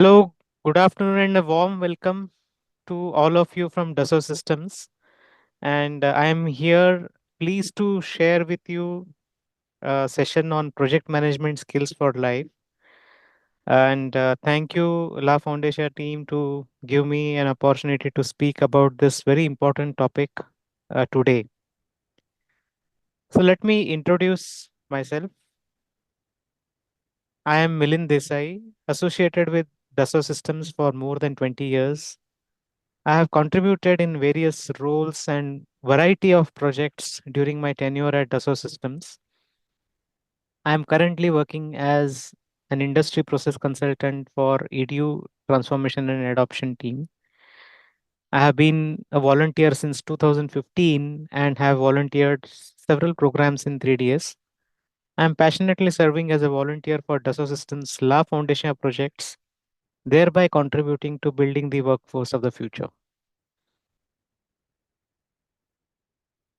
Hello, good afternoon, and a warm welcome to all of you from Dassault Systems. And I am here pleased to share with you a session on project management skills for life. And thank you, La Foundation team, to give me an opportunity to speak about this very important topic today. So, let me introduce myself. I am Milind Desai, associated with Dassault Systems for more than 20 years. I have contributed in various roles and variety of projects during my tenure at Dassault Systems. I am currently working as an industry process consultant for EDU transformation and adoption team. I have been a volunteer since 2015 and have volunteered several programs in 3DS. I am passionately serving as a volunteer for Dassault Systems La Foundation projects, thereby contributing to building the workforce of the future.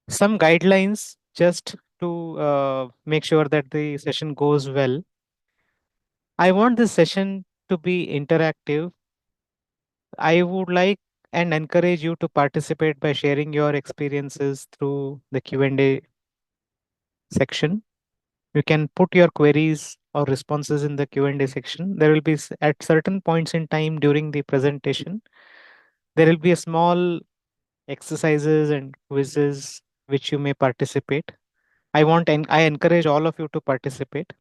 Some guidelines just to make sure that the session goes well. I want this session to be interactive. I would like and encourage you to participate by sharing your experiences through the Q&A section. You can put your queries or responses in the Q&A section. There will be at certain points in time during the presentation, there will be a small exercises and quizzes which you may participate. I want and I encourage all of you to participate.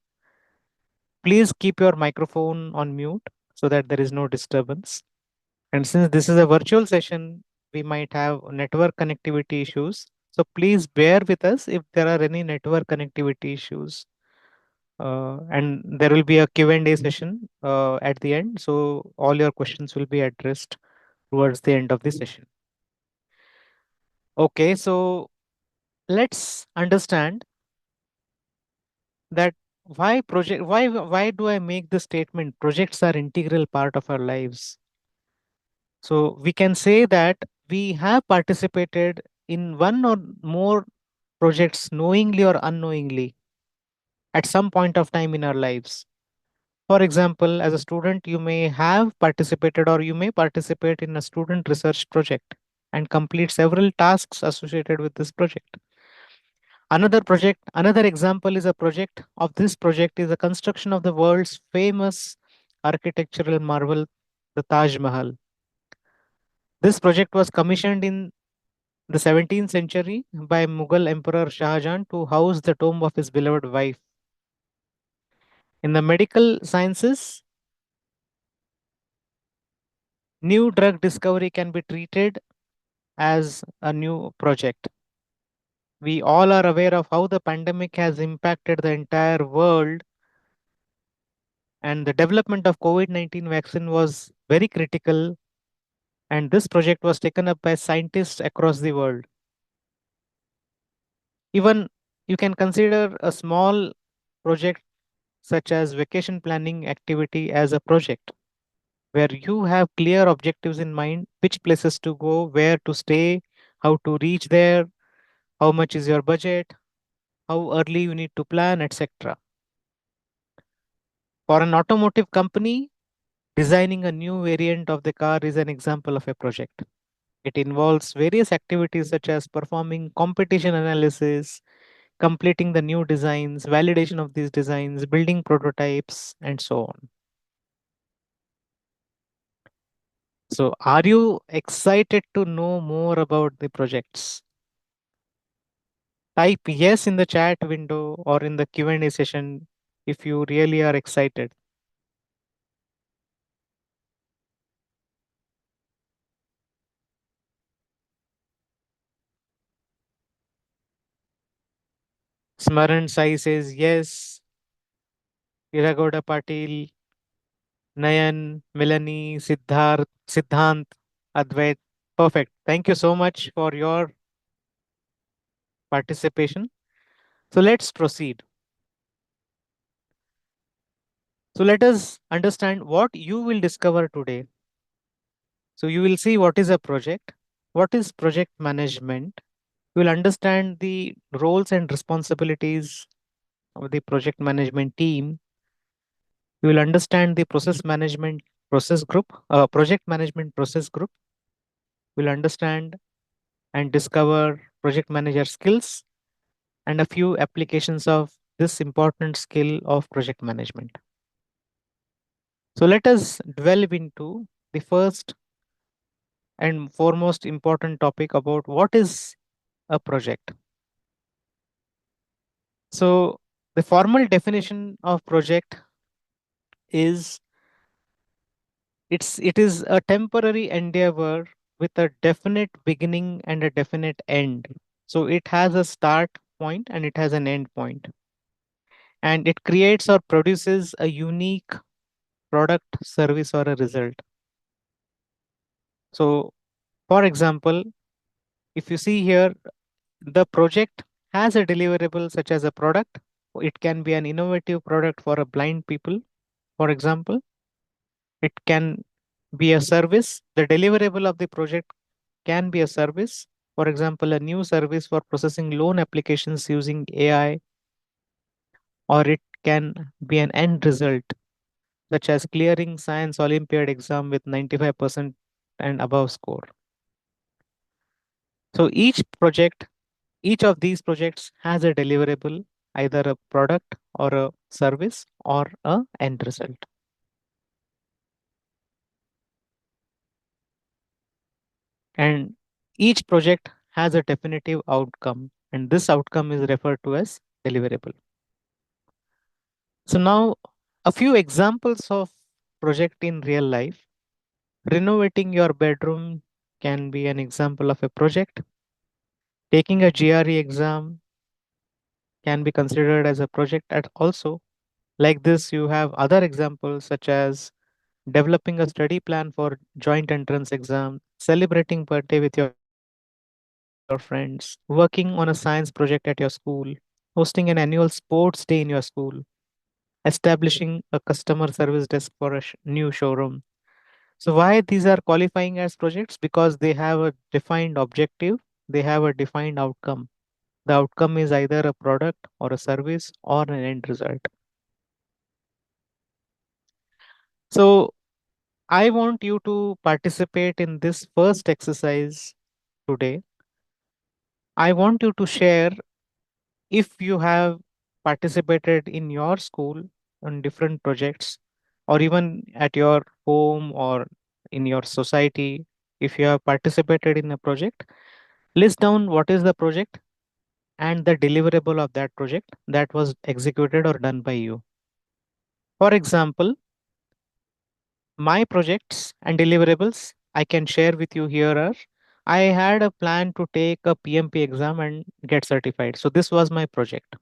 Please keep your microphone on mute so that there is no disturbance. And since this is a virtual session, we might have network connectivity issues. So please bear with us if there are any network connectivity issues. And there will be a Q&A session at the end. So all your questions will be addressed towards the end of the session. Okay, so let's understand that why do I make the statement projects are integral part of our lives. So we can say that we have participated in one or more projects knowingly or unknowingly at some point of time in our lives. For example, as a student, you may have participated or you may participate in a student research project and complete several tasks associated with this project. Another example is a project of this project is the construction of the world's famous architectural marvel, the Taj Mahal. This project was commissioned in the 17th century by Mughal Emperor Shah Jahan to house the tomb of his beloved wife. In the medical sciences, new drug discovery can be treated as a new project. We all are aware of how the pandemic has impacted the entire world, and the development of COVID-19 vaccine was very critical, and this project was taken up by scientists across the world. Even you can consider a small project such as vacation planning activity as a project where you have clear objectives in mind, which places to go, where to stay, how to reach there, how much is your budget, how early you need to plan, etc. For an automotive company, designing a new variant of the car is an example of a project. It involves various activities such as performing competition analysis, completing the new designs, validation of these designs, building prototypes, and so on. So, are you excited to know more about the projects? Type yes in the chat window or in the Q&A session if you really are excited. Smaran Sai says yes. Iragoda Patil, Nayan, Melanie, Siddhant, Advait. Perfect. Thank you so much for your participation. So let's proceed. So let us understand what you will discover today. So you will see what is a project, what is project management. You will understand the roles and responsibilities of the project management team. You will understand the process management process group, project management process group. We'll understand and discover project manager skills and a few applications of this important skill of project management. So let us delve into the first and foremost important topic about what is a project. So the formal definition of project is it is a temporary endeavor with a definite beginning and a definite end. So it has a start point and it has an end point, and it creates or produces a unique product, service, or a result. So, for example, if you see here, the project has a deliverable such as a product. It can be an innovative product for a blind people, for example. It can be a service. The deliverable of the project can be a service. For example, a new service for processing loan applications using AI, or it can be an end result, such as clearing science Olympiad exam with 95% and above score. So each of these projects has a deliverable, either a product or a service or a end result. And each project has a definitive outcome, and this outcome is referred to as deliverable. So now a few examples of project in real life. Renovating your bedroom can be an example of a project. Taking a GRE exam can be considered as a project at also. Like this, you have other examples such as developing a study plan for joint entrance exam, celebrating birthday with your friends, working on a science project at your school, hosting an annual sports day in your school, establishing a customer service desk for a new showroom. So why these are qualifying as projects? Because they have a defined objective, they have a defined outcome. The outcome is either a product or a service or an end result. So I want you to participate in this first exercise today. I want you to share if you have participated in your school on different projects, or even at your home or in your society. If you have participated in a project, list down what is the project and the deliverable of that project that was executed or done by you. For example, my projects and deliverables I can share with you here are: I had a plan to take a PMP exam and get certified. So this was my project.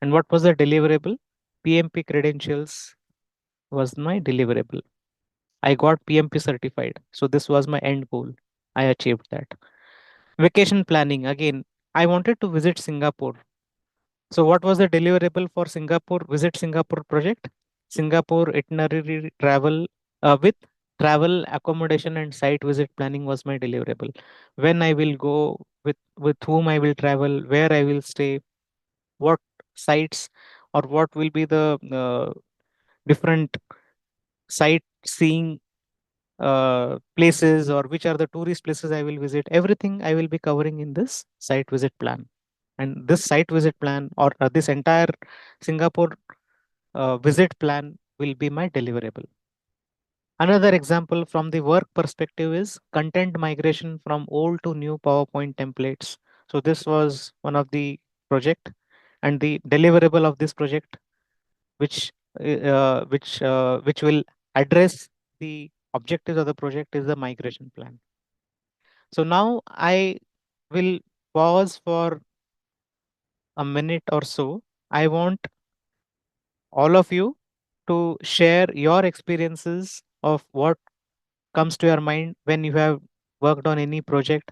And what was the deliverable? PMP credentials was my deliverable. I got PMP certified. So this was my end goal. I achieved that. Vacation planning. Again, I wanted to visit Singapore. So what was the deliverable for Singapore visit Singapore project? Singapore itinerary travel with travel accommodation and site visit planning was my deliverable. When I will go, with whom I will travel, where I will stay, what sites or what will be the different sightseeing places, or which are the tourist places I will visit. Everything I will be covering in this site visit plan. And this site visit plan, or this entire Singapore visit plan, will be my deliverable. Another example from the work perspective is content migration from old to new PowerPoint templates. So this was one of the project, and the deliverable of this project, which will address the objectives of the project, is the migration plan. So now I will pause for a minute or so. I want all of you to share your experiences of what comes to your mind when you have worked on any project,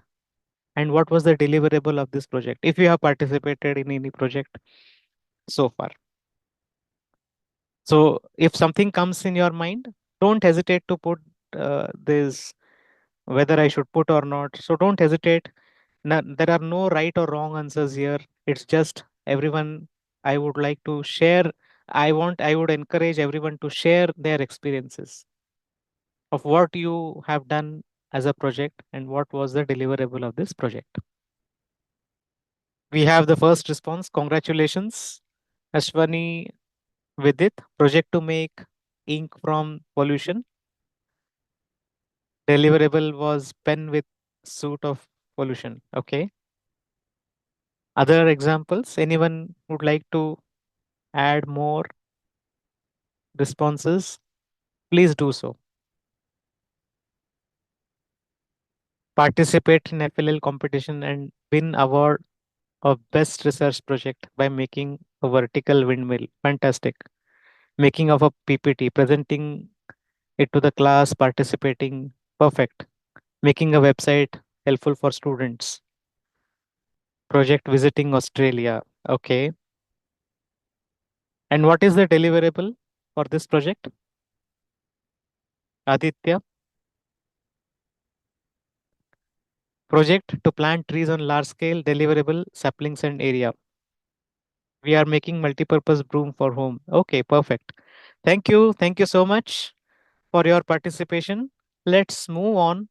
and what was the deliverable of this project if you have participated in any project so far. So if something comes in your mind, don't hesitate to put this, whether I should put or not. So don't hesitate. There are no right or wrong answers here. It's just everyone. I would like to share. I would encourage everyone to share their experiences. of what you have done as a project and what was the deliverable of this project. We have the first response. Congratulations, Ashwani Vidit. Project to make ink from pollution. Deliverable was pen with suit of pollution. Okay. Other examples? Anyone would like to add more responses? Please do so. Participate in FLL competition and win award of best research project by making a vertical windmill. Fantastic. Making of a PPT, presenting it to the class, participating. Perfect. Making a website helpful for students. Project visiting Australia. Okay. And what is the deliverable for this project? Aditya, project to plant trees on large scale, deliverable saplings and area. We are making multi-purpose broom for home. Okay, perfect. Thank you. Thank you so much for your participation. Let's move on.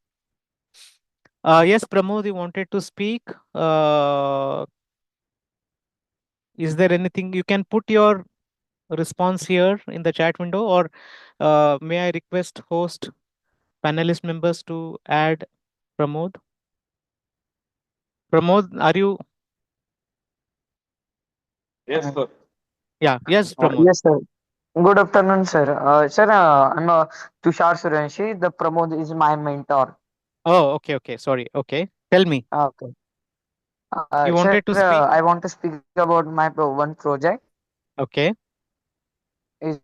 Yes, Pramod, you wanted to speak. Uh, is there anything you can put your response here in the chat window, or may I request host panelist members to add Pramod? Pramod, are you? Yes, sir. Yeah, yes, Pramod. Yes, sir. Good afternoon, sir. Sir, I'm Tushar Suranshi. The Pramod is my mentor. Oh, okay, okay. Sorry. Okay. Tell me. Okay. You Sir, wanted to I speak? want to speak about my one project. Okay. Is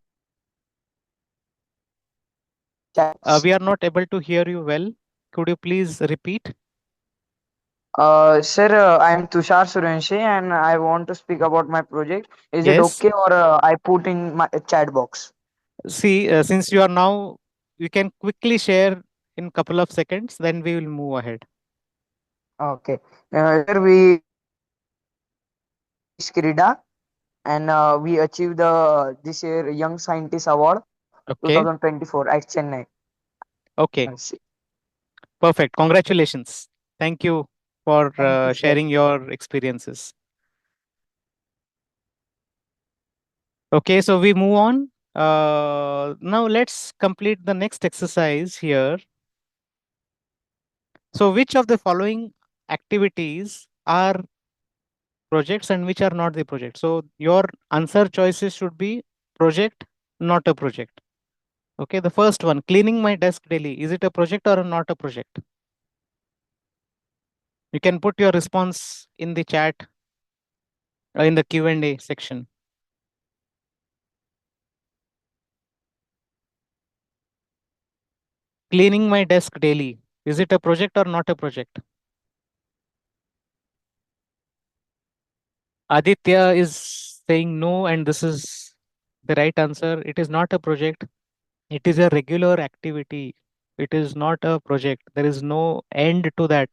chatbots. We are not able to hear you well. Could you please repeat? Sir, I am Tushar Suranshi, and I want to speak about my project. Is it Yes. okay, or I put in my chat box? See, since you are now, you can quickly share in couple of seconds, then we will move ahead. Okay. Sir, we Skrida, and we achieved the this year Young Scientist Award Okay. 2024 at Chennai. Okay. Yes. Perfect. Congratulations. Thank you for Thank you, sir. sharing your experiences. Okay. So we move on. Now let's complete the next exercise here. So, which of the following activities are projects and which are not the project? So, your answer choices should be project, not a project. Okay, the first one, cleaning my desk daily. Is it a project or not a project? You can put your response in the chat, in the Q&A section. Cleaning my desk daily. Is it a project or not a project? Aditya is saying no, and this is the right answer. It is not a project. It is a regular activity. It is not a project. There is no end to that.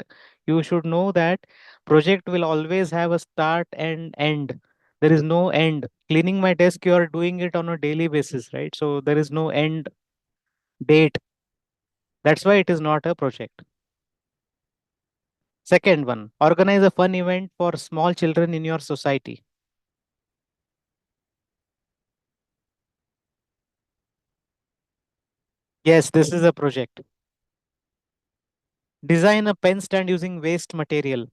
You should know that project will always have a start and end. There is no end. Cleaning my desk, you are doing it on a daily basis, right? So there is no end date. That's why it is not a project. Second one, organize a fun event for small children in your society. Yes, this is a project. Design a pen stand using waste material.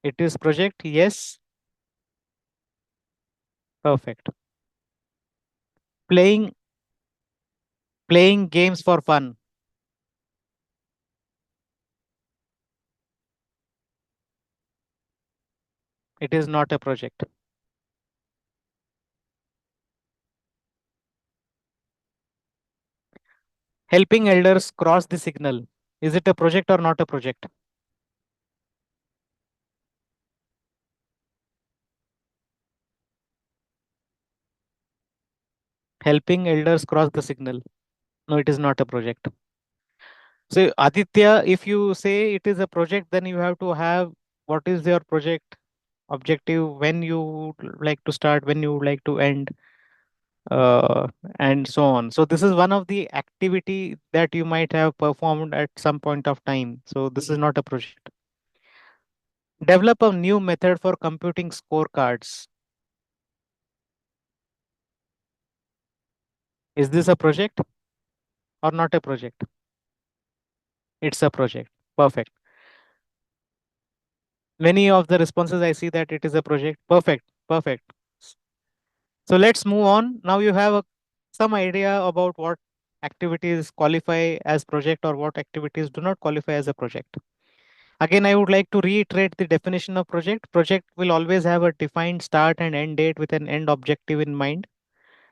It is project. Yes, perfect. Playing Playing games for fun. It is not a project. Helping elders cross the signal. Is it a project or not a project? Helping elders cross the signal. No, it is not a project. So, Aditya, if you say it is a project, then you have to have what is your project objective, when you would like to start, when you would like to end. uh, and so on. So this is one of the activity that you might have performed at some point of time. So this is not a project. Develop a new method for computing scorecards. Is this a project or not a project? It's a project. Perfect. Many of the responses I see that it is a project. Perfect. Perfect. So let's move on. Now you have some idea about what activities qualify as project or what activities do not qualify as a project. Again, I would like to reiterate the definition of project. Project will always have a defined start and end date with an end objective in mind,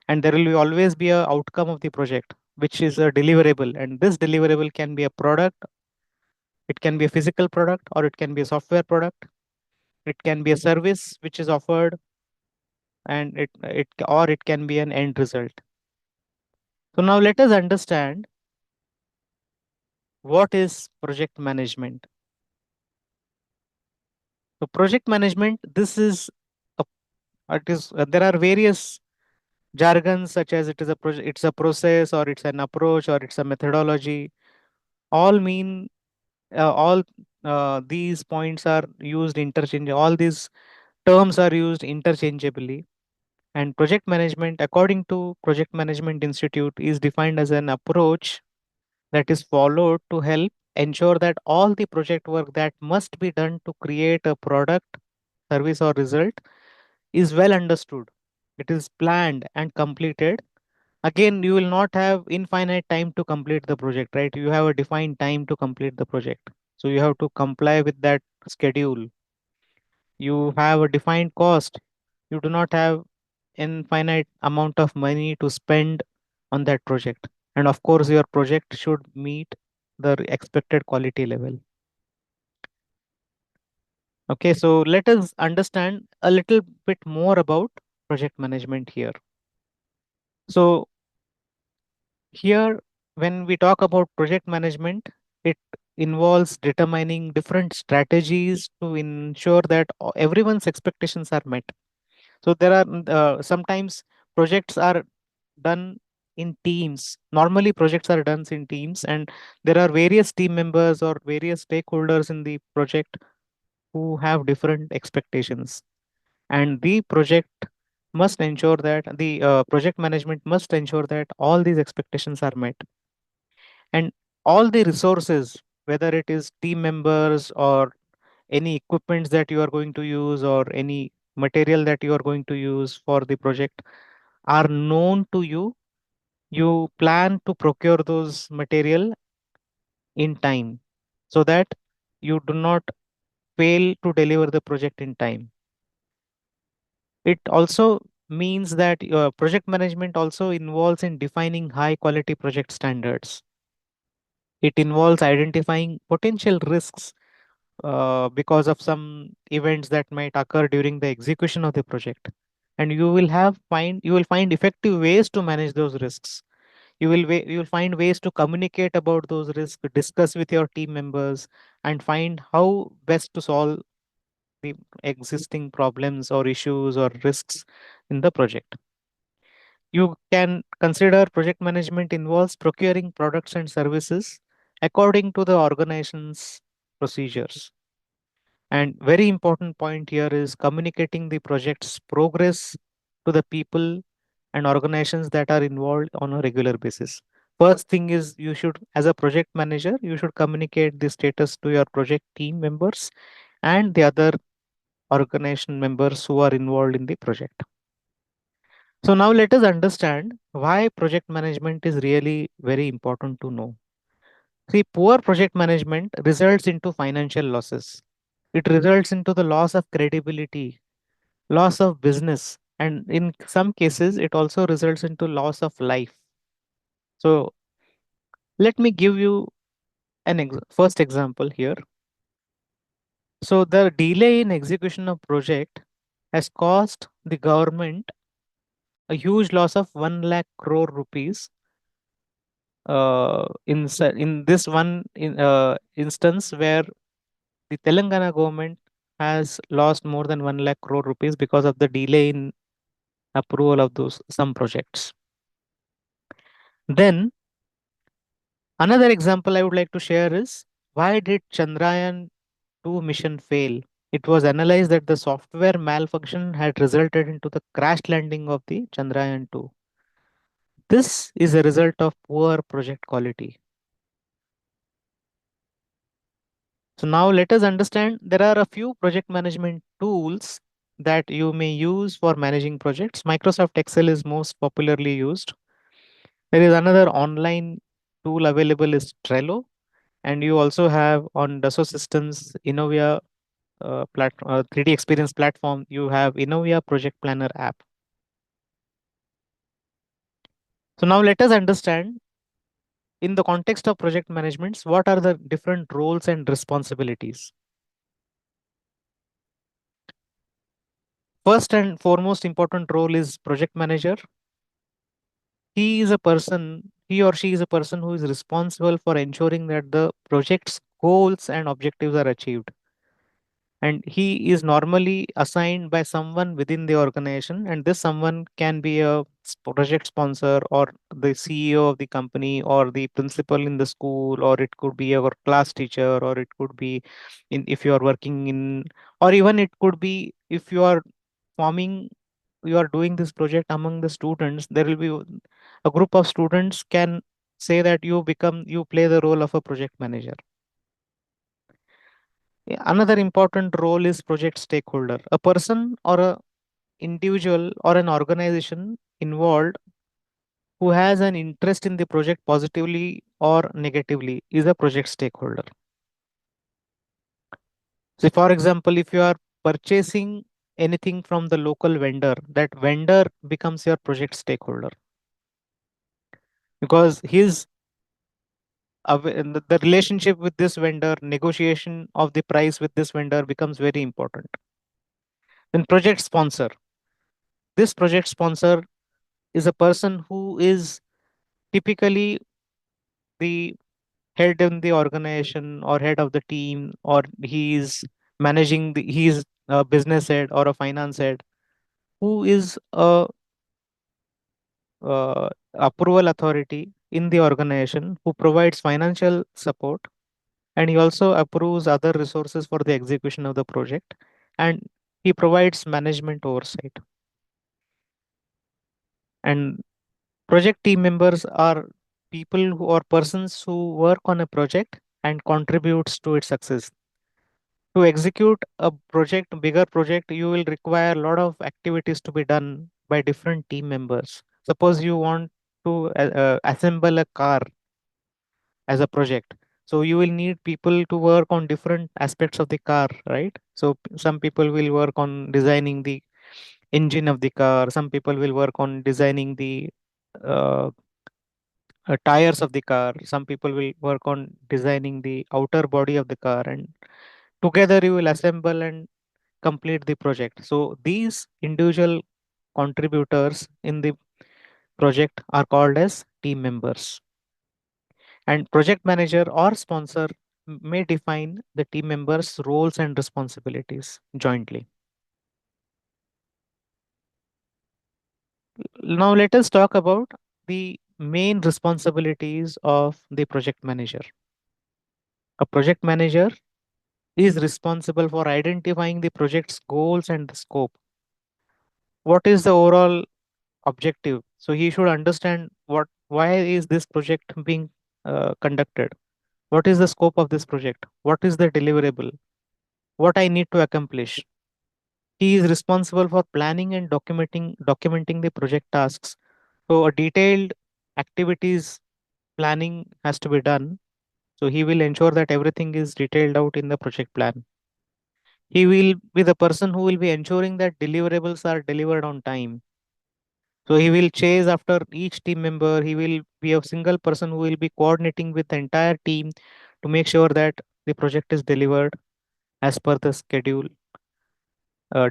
and there will always be a outcome of the project, which is a deliverable. And this deliverable can be a product, it can be a physical product, or it can be a software product. It can be a service which is offered, and it can be an end result. So now let us understand what is project management. So project management, this is a, it is there are various jargons such as it is a it's a process, or it's an approach, or it's a methodology. All mean all these points are used interchange. All these terms are used interchangeably. And project management, according to Project Management Institute, is defined as an approach that is followed to help ensure that all the project work that must be done to create a product, service, or result is well understood. It is planned and completed. Again, you will not have infinite time to complete the project, right? You have a defined time to complete the project. So you have to comply with that schedule. You have a defined cost. You do not have infinite amount of money to spend on that project. And of course, your project should meet the expected quality level. Okay, so let us understand a little bit more about project management here. So here, when we talk about project management, it involves determining different strategies to ensure that everyone's expectations are met. So there are sometimes projects are done in teams. Normally, projects are done in teams, and there are various team members or various stakeholders in the project who have different expectations. And the project must ensure that the project management must ensure that all these expectations are met, and all the resources, whether it is team members or any equipments that you are going to use or any material that you are going to use for the project, are known to you. You plan to procure those material in time so that you do not fail to deliver the project in time. It also means that project management also involves in defining high quality project standards. It involves identifying potential risks because of some events that might occur during the execution of the project, and you will find effective ways to manage those risks. You will find ways to communicate about those risks, discuss with your team members, and find how best to solve the existing problems or issues or risks in the project. You can consider project management involves procuring products and services according to the organization's procedures. And very important point here is communicating the project's progress to the people and organizations that are involved on a regular basis. First thing is, you should, as a project manager, you should communicate the status to your project team members and the other organization members who are involved in the project. So now let us understand why project management is really very important to know. See, poor project management results into financial losses. It results into the loss of credibility, loss of business, and in some cases it also results into loss of life. So let me give you an first example here. So the delay in execution of project has cost the government a huge loss of 1 lakh crore rupees in this instance where the Telangana government has lost more than 1 lakh crore rupees because of the delay in approval of those some projects. Then another example I would like to share is, why did Chandrayaan 2 mission fail? It was analyzed that the software malfunction had resulted into the crash landing of the Chandrayaan 2. This is a result of poor project quality. So now let us understand, there are a few project management tools that you may use for managing projects. Microsoft Excel is most popularly used. There is another online tool available is Trello, and you also have on Dassault Systems Innovia 3D Experience platform. You have Innovia Project Planner app. So now let us understand, in the context of project managements, what are the different roles and responsibilities. First and foremost important role is project manager. He or she is a person who is responsible for ensuring that the project's goals and objectives are achieved, and he is normally assigned by someone within the organization, and this someone can be a project sponsor, or the CEO of the company, or the principal in the school, or it could be your class teacher, or it could be in, if you are working in, or even it could be if you are forming, you are doing this project among the students, there will be a group of students can say that you play the role of a project manager. Another important role is project stakeholder, a person or a individual or an organization involved who has an interest in the project positively or negatively is a project stakeholder. So for example, if you are purchasing anything from the local vendor, that vendor becomes your project stakeholder, because the relationship with this vendor, negotiation of the price with this vendor becomes very important. Then project sponsor. This project sponsor is a person who is typically the head in the organization or head of the team, or he is he's a business head or a finance head, who is a approval authority in the organization, who provides financial support, and he also approves other resources for the execution of the project, and he provides management oversight. And project team members are people who are persons who work on a project and contributes to its success. To execute a project, bigger project, you will require a lot of activities to be done by different team members. Suppose you want to assemble a car as a project, so you will need people to work on different aspects of the car, right? So some people will work on designing the engine of the car, some people will work on designing the uh, tires of the car, some people will work on designing the outer body of the car, and together you will assemble and complete the project. So these individual contributors in the project are called as team members, and project manager or sponsor may define the team members roles and responsibilities jointly. Now let us talk about the main responsibilities of the project manager. A project manager is responsible for identifying the project's goals and the scope. What is the overall objective? So he should understand why is this project being conducted? What is the scope of this project? What is the deliverable? What I need to accomplish? He is responsible for planning and documenting the project tasks. So a detailed activities planning has to be done. So he will ensure that everything is detailed out in the project plan. He will be the person who will be ensuring that deliverables are delivered on time. So he will chase after each team member. He will be a single person who will be coordinating with the entire team to make sure that the project is delivered as per the schedule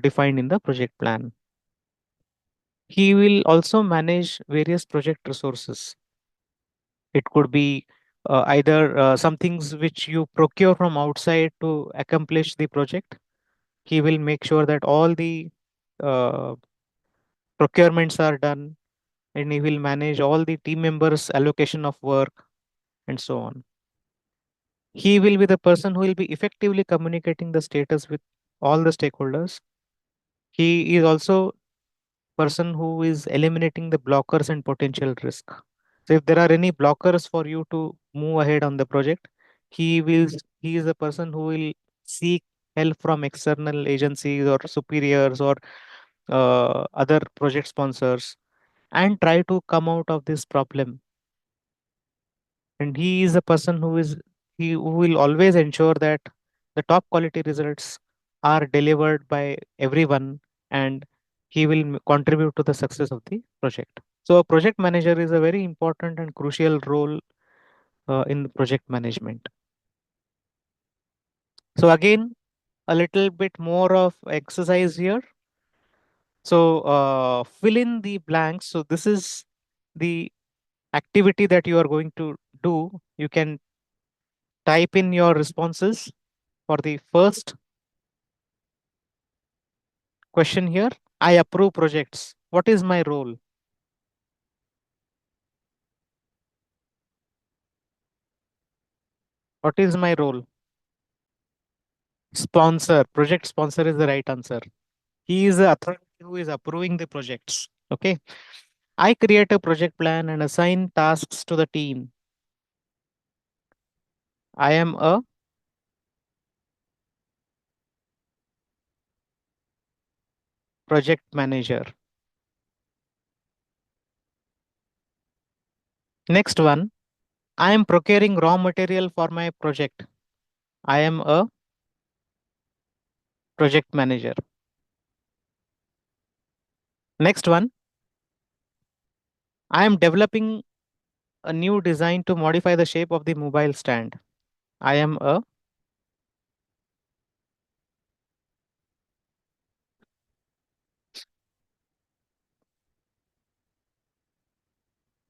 defined in the project plan. He will also manage various project resources. It could be either some things which you procure from outside to accomplish the project. He will make sure that all the uh, procurements are done, and he will manage all the team members' allocation of work and so on. He will be the person who will be effectively communicating the status with all the stakeholders. He is also person who is eliminating the blockers and potential risk. So if there are any blockers for you to move ahead on the project, he is a person who will seek help from external agencies or superiors or other project sponsors and try to come out of this problem. And he is a person who will always ensure that the top quality results are delivered by everyone, and he will contribute to the success of the project. So a project manager is a very important and crucial role in the project management. So again, a little bit more of exercise here. So fill in the blanks. So this is the activity that you are going to do. You can type in your responses for the first question here. I approve projects. What is my role? What is my role? Sponsor. Project sponsor is the right answer. He is the authority who is approving the projects. Okay. I create a project plan and assign tasks to the team. I am a project manager. Next one. I am procuring raw material for my project. I am a project manager. Next one. I am developing a new design to modify the shape of the mobile stand. I am a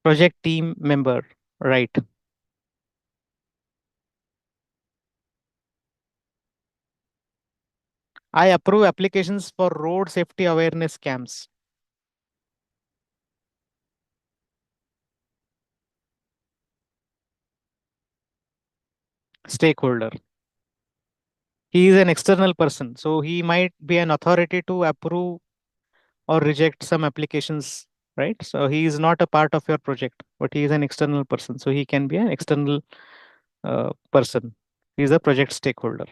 project team member. Right. I approve applications for road safety awareness camps. Stakeholder. He is an external person, so he might be an authority to approve or reject some applications, right? So he is not a part of your project, but he is an external person, so he can be an external person. He is a project stakeholder.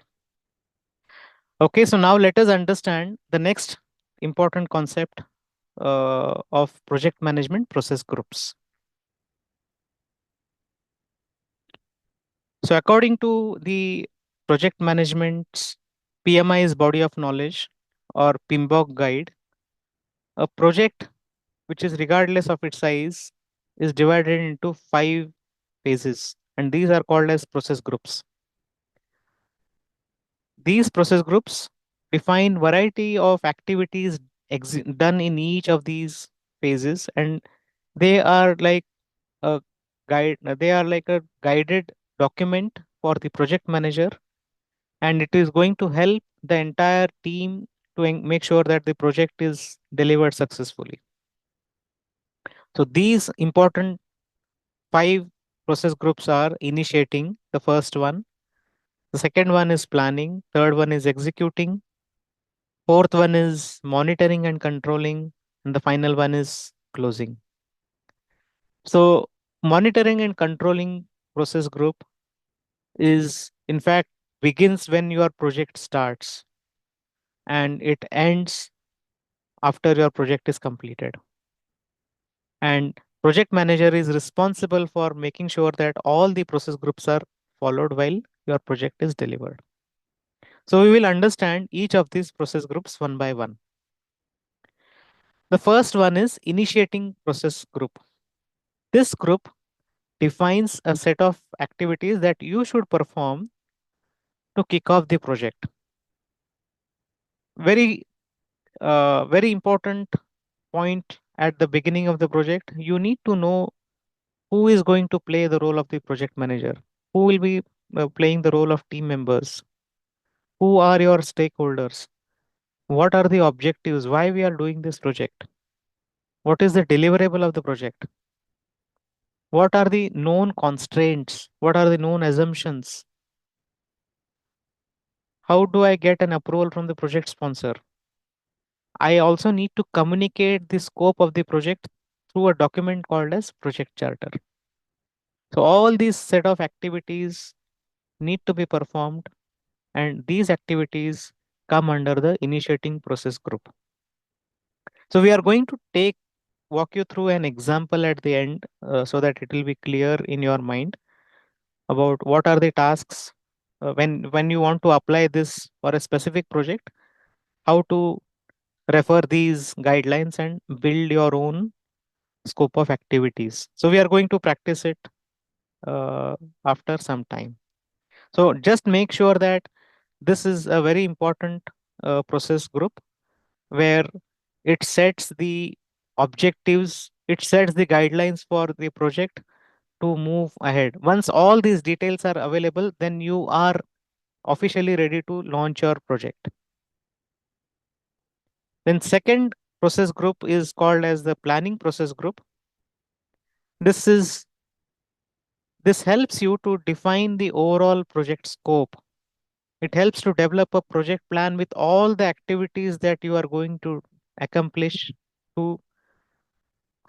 Okay, so now let us understand the next important concept of project management process groups. So, according to the project management's PMI's body of knowledge or PMBOK guide, a project, which is regardless of its size, is divided into 5 phases, and these are called as process groups. These process groups define variety of activities done in each of these phases, and they are like a they are like a guided document for the project manager, and it is going to help the entire team to make sure that the project is delivered successfully. So these important 5 process groups are initiating, the first one. The second one is planning. Third one is executing. Fourth one is monitoring and controlling. And the final one is closing. So monitoring and controlling process group is in fact begins when your project starts and it ends after your project is completed. And project manager is responsible for making sure that all the process groups are followed while your project is delivered. So we will understand each of these process groups one by one. The first one is initiating process group. This group defines a set of activities that you should perform to kick off the project. Very, very important point at the beginning of the project. You need to know who is going to play the role of the project manager, who will be playing the role of team members, who are your stakeholders, what are the objectives, why we are doing this project. What is the deliverable of the project? What are the known constraints? What are the known assumptions? How do I get an approval from the project sponsor? I also need to communicate the scope of the project through a document called as project charter. So all these set of activities need to be performed, and these activities come under the initiating process group. So we are going to take walk you through an example at the end, so that it will be clear in your mind about what are the tasks, when you want to apply this for a specific project, how to refer these guidelines and build your own scope of activities. So we are going to practice it uh, after some time. So just make sure that this is a very important process group where it sets the objectives, it sets the guidelines for the project to move ahead. Once all these details are available, then you are officially ready to launch your project. Then second process group is called as the planning process group. This is this helps you to define the overall project scope. It helps to develop a project plan with all the activities that you are going to accomplish to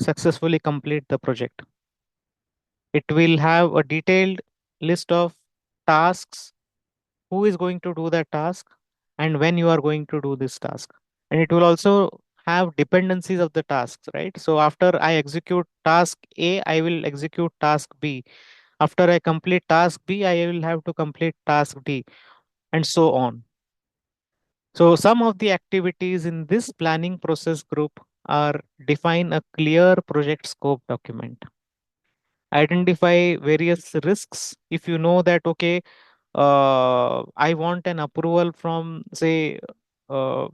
successfully complete the project. It will have a detailed list of tasks, who is going to do that task, and when you are going to do this task. And it will also have dependencies of the tasks, right? So after I execute task A, I will execute task B. After I complete task B, I will have to complete task D, and so on. So some of the activities in this planning process group are: define a clear project scope document, identify various risks. If you know that, okay, I want an approval from, say, uh,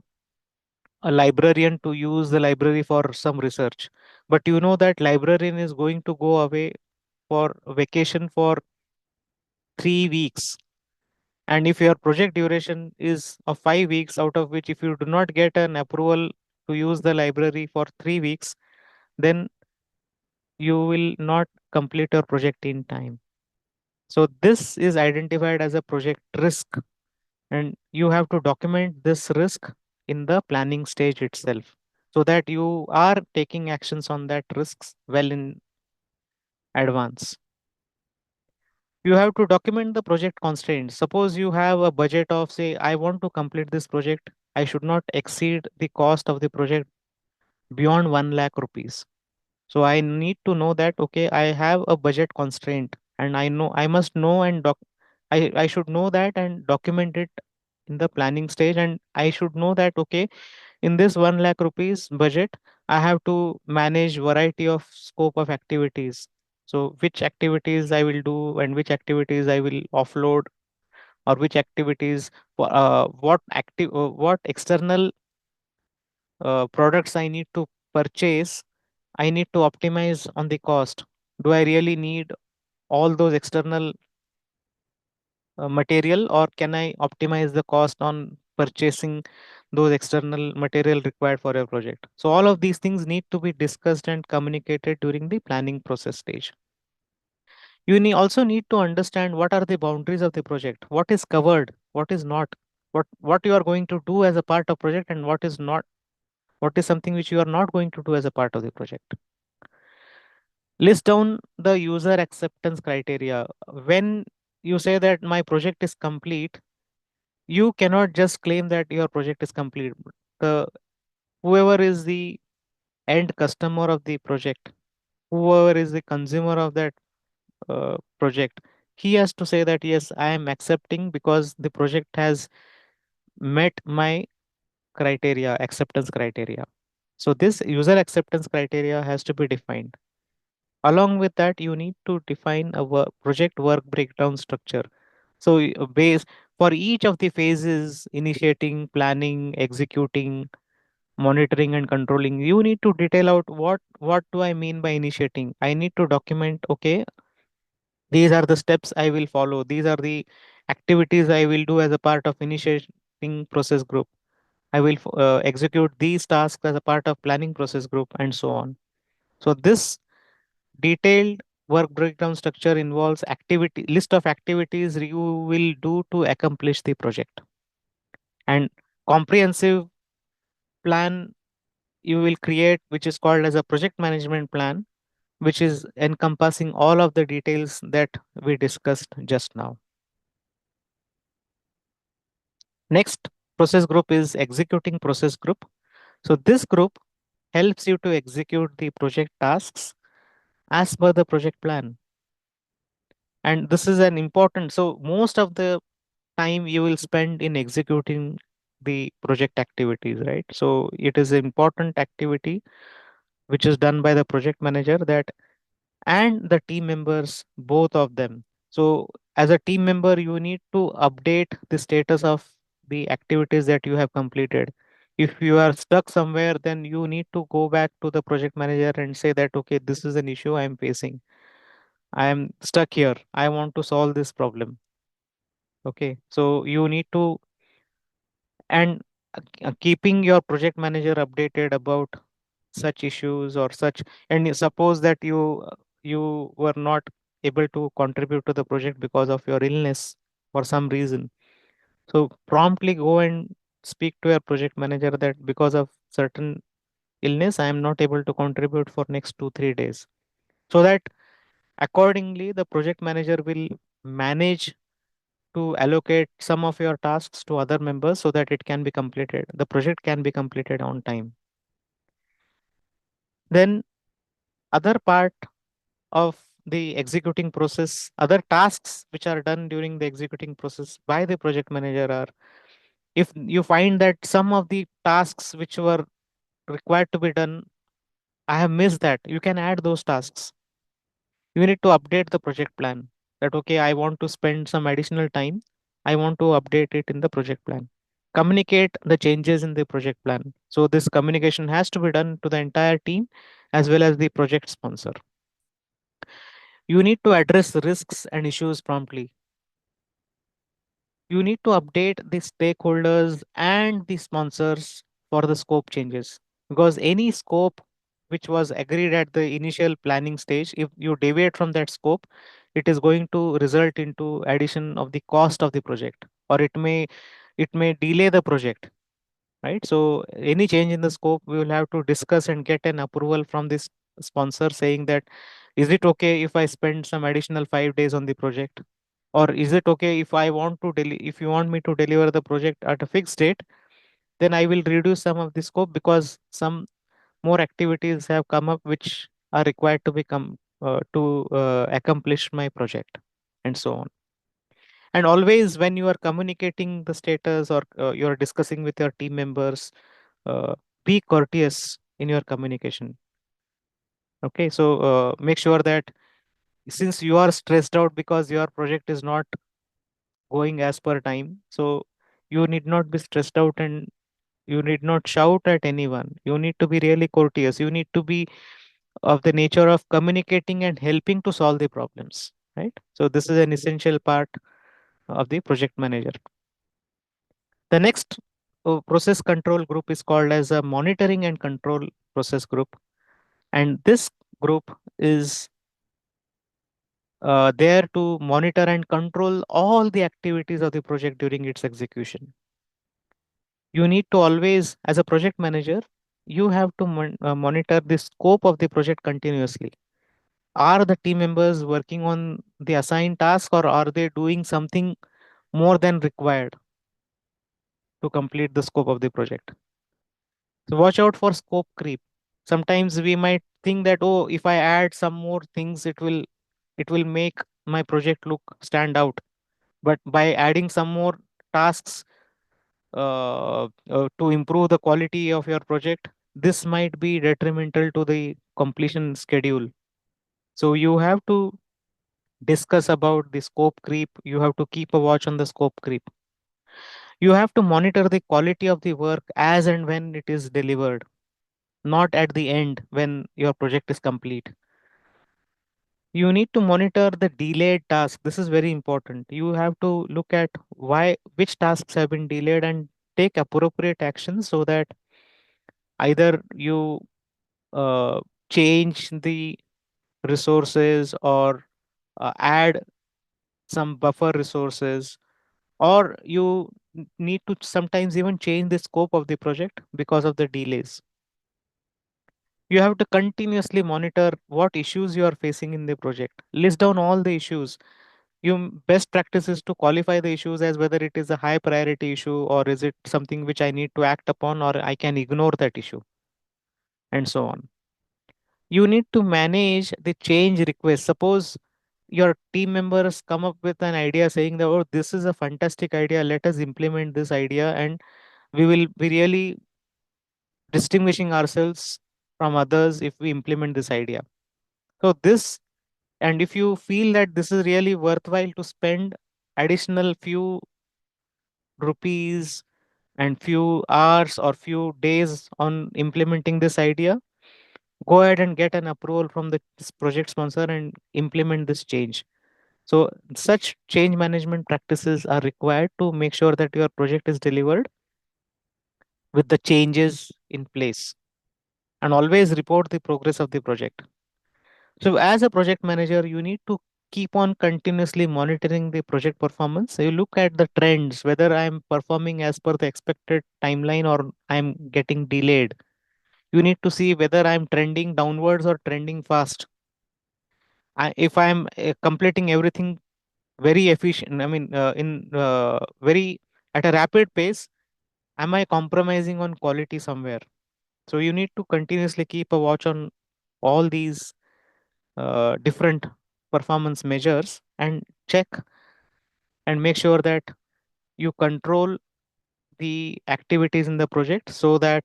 a librarian to use the library for some research, but you know that librarian is going to go away for vacation for 3 weeks. And if your project duration is of 5 weeks, out of which if you do not get an approval to use the library for 3 weeks, then you will not complete your project in time. So this is identified as a project risk, and you have to document this risk in the planning stage itself, so that you are taking actions on that risks well in advance. You have to document the project constraints. Suppose you have a budget of, say, I want to complete this project, I should not exceed the cost of the project beyond 1 lakh rupees. So I need to know that, okay, I have a budget constraint, and I know I must know and I should know that and document it in the planning stage. And I should know that, okay, in this 1 lakh rupees budget, I have to manage variety of scope of activities. So which activities I will do and which activities I will offload, or which activities, what external products I need to purchase, I need to optimize on the cost. Do I really need all those external material, or can I optimize the cost on purchasing those external material required for your project? So all of these things need to be discussed and communicated during the planning process stage. You also need to understand what are the boundaries of the project, what is covered, what is not, what you are going to do as a part of project, and what is not, what is something which you are not going to do as a part of the project. List down the user acceptance criteria. When you say that my project is complete, you cannot just claim that your project is complete. The Whoever is the end customer of the project, whoever is the consumer of that project, he has to say that, yes, I am accepting because the project has met my criteria, acceptance criteria. So this user acceptance criteria has to be defined. Along with that, you need to define a project work breakdown structure. So base for each of the phases: initiating, planning, executing, monitoring, and controlling, you need to detail out what do I mean by initiating. I need to document, okay, these are the steps I will follow, these are the activities I will do as a part of initiating process group. I will execute these tasks as a part of planning process group, and so on. So this detailed work breakdown structure involves activity list of activities you will do to accomplish the project, and comprehensive plan you will create, which is called as a project management plan, which is encompassing all of the details that we discussed just now. Next process group is executing process group. So this group helps you to execute the project tasks as per the project plan. And this is an important, so most of the time you will spend in executing the project activities, right? So it is an important activity which is done by the project manager, that and the team members, both of them. So as a team member, you need to update the status of the activities that you have completed. If you are stuck somewhere, then you need to go back to the project manager and say that, okay, this is an issue I am facing. I am stuck here. I want to solve this problem. Okay. So you need to, and keeping your project manager updated about such issues or such, and suppose that you were not able to contribute to the project because of your illness for some reason, so promptly go and speak to your project manager that because of certain illness I am not able to contribute for next 2 3 days, so that accordingly the project manager will manage to allocate some of your tasks to other members so that it can be completed, the project can be completed on time. Then other part of the executing process, other tasks which are done during the executing process by the project manager are, if you find that some of the tasks which were required to be done, I have missed that, you can add those tasks. You need to update the project plan, that okay, I want to spend some additional time, I want to update it in the project plan. Communicate the changes in the project plan. So this communication has to be done to the entire team as well as the project sponsor. You need to address risks and issues promptly. You need to update the stakeholders and the sponsors for the scope changes, because any scope which was agreed at the initial planning stage, if you deviate from that scope, it is going to result into addition of the cost of the project, or it may delay the project, right? So any change in the scope, we will have to discuss and get an approval from this sponsor saying that, is it okay if I spend some additional 5 days on the project, or is it okay if I want to if you want me to deliver the project at a fixed date, then I will reduce some of the scope because some more activities have come up which are required to become to accomplish my project, and so on. And always when you are communicating the status, or you are discussing with your team members, uh, be courteous in your communication. Okay, so make sure that, since you are stressed out because your project is not going as per time, so you need not be stressed out, and you need not shout at anyone. You need to be really courteous. You need to be of the nature of communicating and helping to solve the problems, right? So this is an essential part of the project manager. The next process control group is called as a monitoring and control process group, and this group is there to monitor and control all the activities of the project during its execution. You need to always, as a project manager, you have to monitor the scope of the project continuously. Are the team members working on the assigned task, or are they doing something more than required to complete the scope of the project? So watch out for scope creep. Sometimes we might think that, oh, if I add some more things, it will make my project look stand out. But by adding some more tasks to improve the quality of your project, this might be detrimental to the completion schedule. So you have to discuss about the scope creep. You have to keep a watch on the scope creep. You have to monitor the quality of the work as and when it is delivered, not at the end when your project is complete. You need to monitor the delayed task. This is very important. You have to look at why, which tasks have been delayed, and take appropriate action so that either you change the resources or add some buffer resources, or you need to sometimes even change the scope of the project because of the delays. You have to continuously monitor what issues you are facing in the project, list down all the issues. Best practice is to qualify the issues as whether it is a high priority issue or is it something which I need to act upon or I can ignore that issue, and so on. You need to manage the change request. Suppose your team members come up with an idea saying that, oh, this is a fantastic idea, let us implement this idea, and we will be really distinguishing ourselves from others if we implement this idea. So this, and if you feel that this is really worthwhile to spend additional few rupees and few hours or few days on implementing this idea, go ahead and get an approval from the project sponsor and implement this change. So such change management practices are required to make sure that your project is delivered with the changes in place, and always report the progress of the project. So as a project manager, you need to keep on continuously monitoring the project performance. So you look at the trends, whether I'm performing as per the expected timeline or I'm getting delayed. You need to see whether I'm trending downwards or trending fast. If I'm completing everything very efficient, I mean, in very at a rapid pace, am I compromising on quality somewhere? So you need to continuously keep a watch on all these different performance measures and check and make sure that you control the activities in the project so that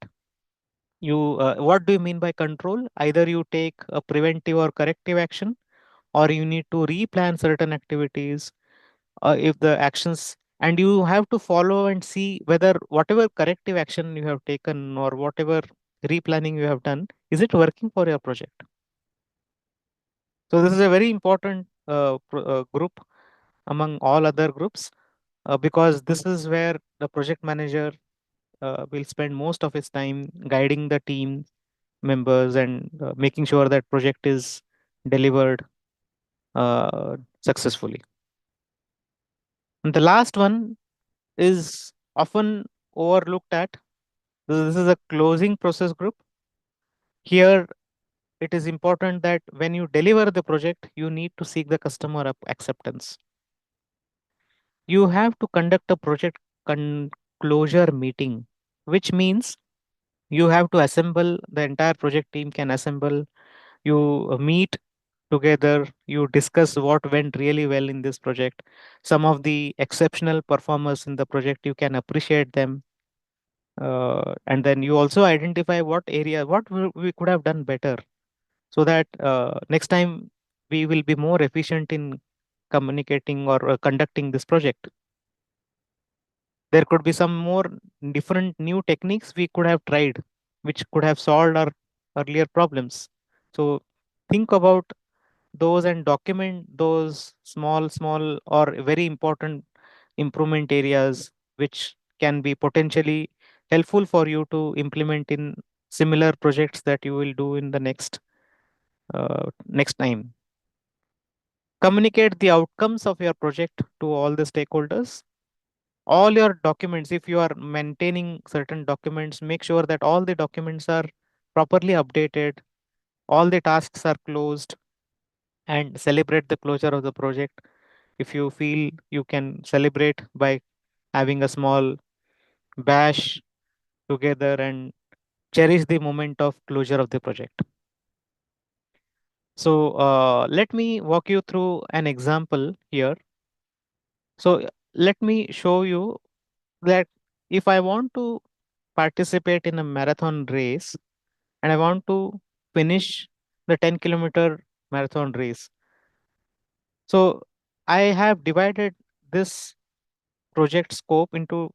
what do you mean by control? Either you take a preventive or corrective action, or you need to replan certain activities if the actions, and you have to follow and see whether whatever corrective action you have taken or whatever replanning you have done, is it working for your project? So this is a very important group among all other groups, because this is where the project manager will spend most of his time guiding the team members and making sure that project is delivered successfully. And the last one is often overlooked at. This is a closing process group. Here, it is important that when you deliver the project, you need to seek the customer acceptance. You have to conduct a project closure meeting, which means you have to assemble the entire project team can assemble. You meet together, you discuss what went really well in this project. Some of the exceptional performers in the project, you can appreciate them, and then you also identify what we could have done better, so that next time we will be more efficient in communicating or conducting this project. There could be some more different new techniques we could have tried, which could have solved our earlier problems. So think about those and document those small or very important improvement areas which can be potentially helpful for you to implement in similar projects that you will do in the next time. Communicate the outcomes of your project to all the stakeholders. All your documents, if you are maintaining certain documents, make sure that all the documents are properly updated, all the tasks are closed, and celebrate the closure of the project. If you feel you can celebrate by having a small bash together and cherish the moment of closure of the project. So let me walk you through an example here. So let me show you that if I want to participate in a marathon race and I want to finish the 10-kilometer marathon race. So I have divided this project scope into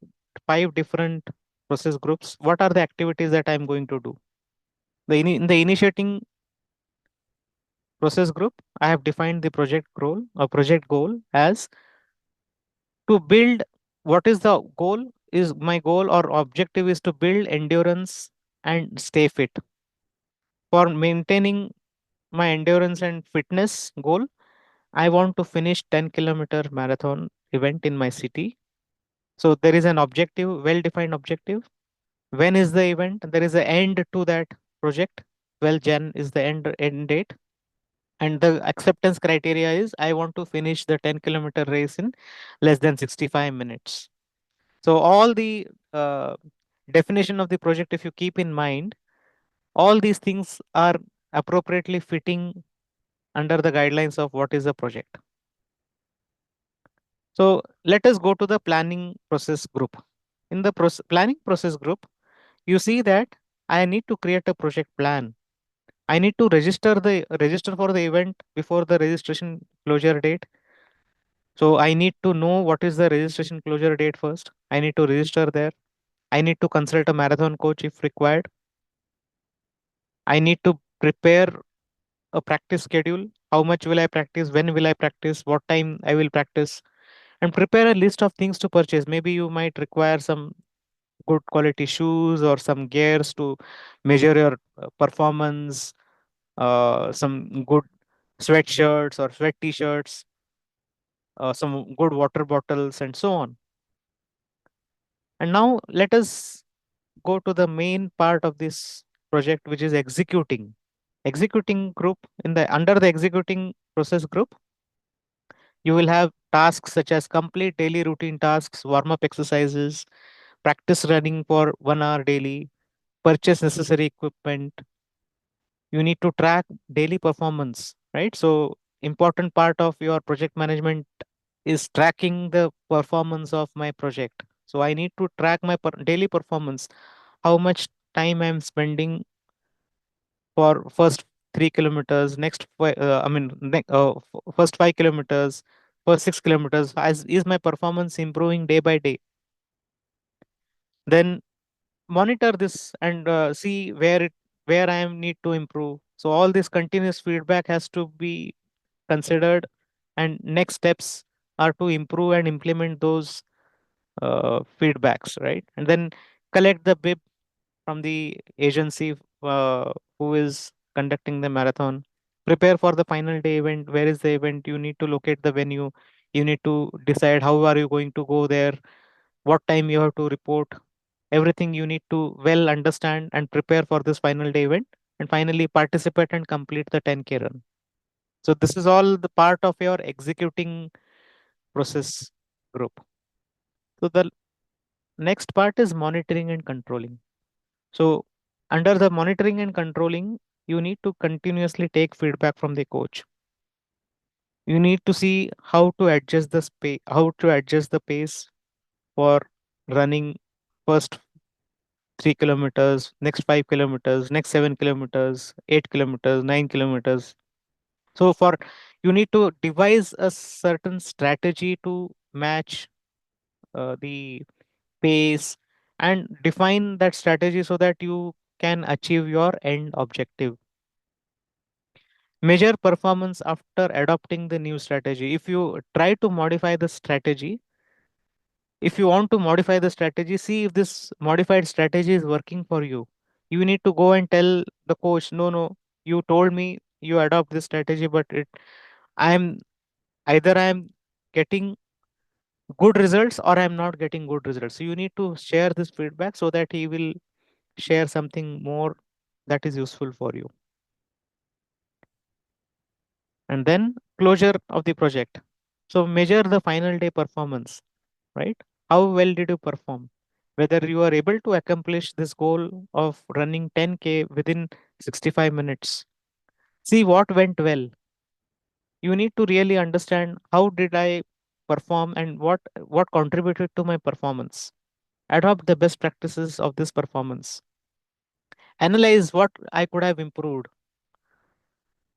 5 different process groups. What are the activities that I'm going to do? In the initiating process group, I have defined the project goal as to build. What is the goal? is my goal or objective is to build endurance and stay fit. For maintaining my endurance and fitness goal, I want to finish 10-kilometer marathon event in my city. So there is an objective, well defined objective. When is the event? There is an end to that project. 12 Jan is the end date. And the acceptance criteria is I want to finish the 10-kilometer race in less than 65 minutes. So all the definition of the project, if you keep in mind, all these things are appropriately fitting under the guidelines of what is a project. So let us go to the planning process group. In the planning process group, you see that I need to create a project plan. I need to register for the event before the registration closure date. So I need to know what is the registration closure date first. I need to register there. I need to consult a marathon coach if required. I need to prepare a practice schedule. How much will I practice? When will I practice? What time I will practice? And prepare a list of things to purchase. Maybe you might require some good quality shoes or some gears to measure your performance, some good sweatshirts or sweat t-shirts, some good water bottles, and so on. And now let us go to the main part of this project, which is executing group. In the under the executing process group, you will have tasks such as complete daily routine tasks, warm up exercises, practice running for 1 hour daily, purchase necessary equipment. You need to track daily performance, right? So important part of your project management is tracking the performance of my project. So I need to track my daily performance, how much time I'm spending for first 3 kilometers, first 5 kilometers, first 6 kilometers. As is my performance improving day by day? Then monitor this and see where I am need to improve. So all this continuous feedback has to be considered, and next steps are to improve and implement those feedbacks, right? And then collect the bib from the agency who is conducting the marathon. Prepare for the final day event. Where is the event? You need to locate the venue. You need to decide how are you going to go there, what time you have to report. Everything you need to well understand and prepare for this final day event. And finally, participate and complete the 10K run. So this is all the part of your executing process group. So the next part is monitoring and controlling. So under the monitoring and controlling, you need to continuously take feedback from the coach. You need to see how to adjust the pace for running first 3 kilometers, next 5 kilometers, next 7 kilometers, 8 kilometers, 9 kilometers. So for you need to devise a certain strategy to match the pace and define that strategy so that you can achieve your end objective. Measure performance after adopting the new strategy. If you try to modify the strategy, if you want to modify the strategy, see if this modified strategy is working for you. You need to go and tell the coach, no, no, you told me you adopt this strategy, but I'm I'm getting good results or I'm not getting good results. So you need to share this feedback so that he will share something more that is useful for you. And then closure of the project. So measure the final day performance, right? How well did you perform? Whether you are able to accomplish this goal of running 10K within 65 minutes. See what went well. You need to really understand how did I perform and what contributed to my performance. Adopt the best practices of this performance. Analyze what I could have improved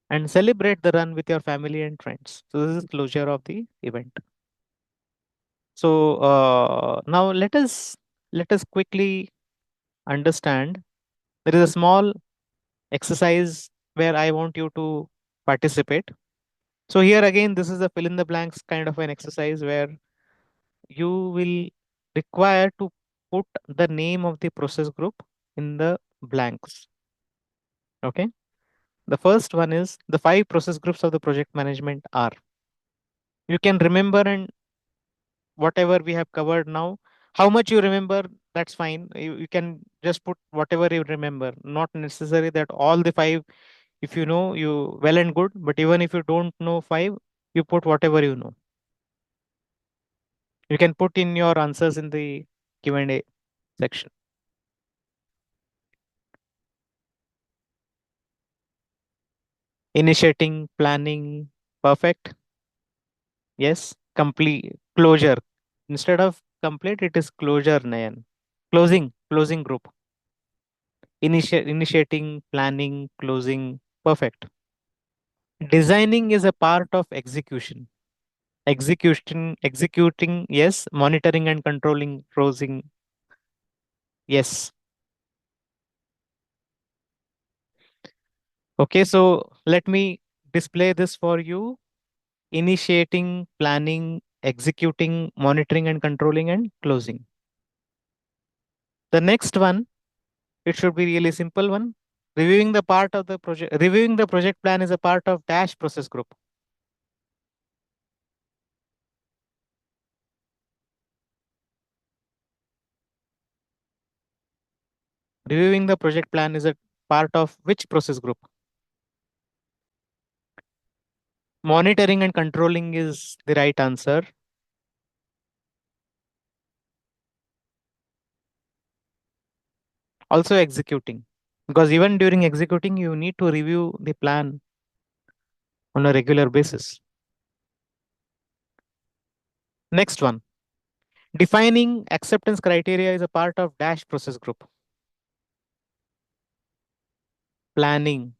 and celebrate the run with your family and friends. So this is closure of the event. So now let us quickly understand. There is a small exercise where I want you to participate. So here again, this is a fill in the blanks kind of an exercise where you will require to put the name of the process group in the blanks. Okay. The first one is the five process groups of the project management are. You can remember, and whatever we have covered now, how much you remember, that's fine. You can just put whatever you remember. Not necessary that all the five, if you know, you well and good. But even if you don't know five, you put whatever you know. You can put in your answers in the Q&A section. Initiating, planning, perfect. Yes. Complete, closure. Instead of complete, it is closure, Nayan. Closing group. Initiating, planning, closing, perfect. Designing is a part of execution. Executing, yes. Monitoring and controlling, closing, yes. Okay, so let me display this for you. Initiating, planning, executing, monitoring and controlling, and closing. The next one, it should be really simple one. Reviewing the project plan is a part of dash process group. Reviewing the project plan is a part of which process group? Monitoring and controlling is the right answer. Also executing. Because even during executing, you need to review the plan on a regular basis. Next one. Defining acceptance criteria is a part of dash process group. Planning.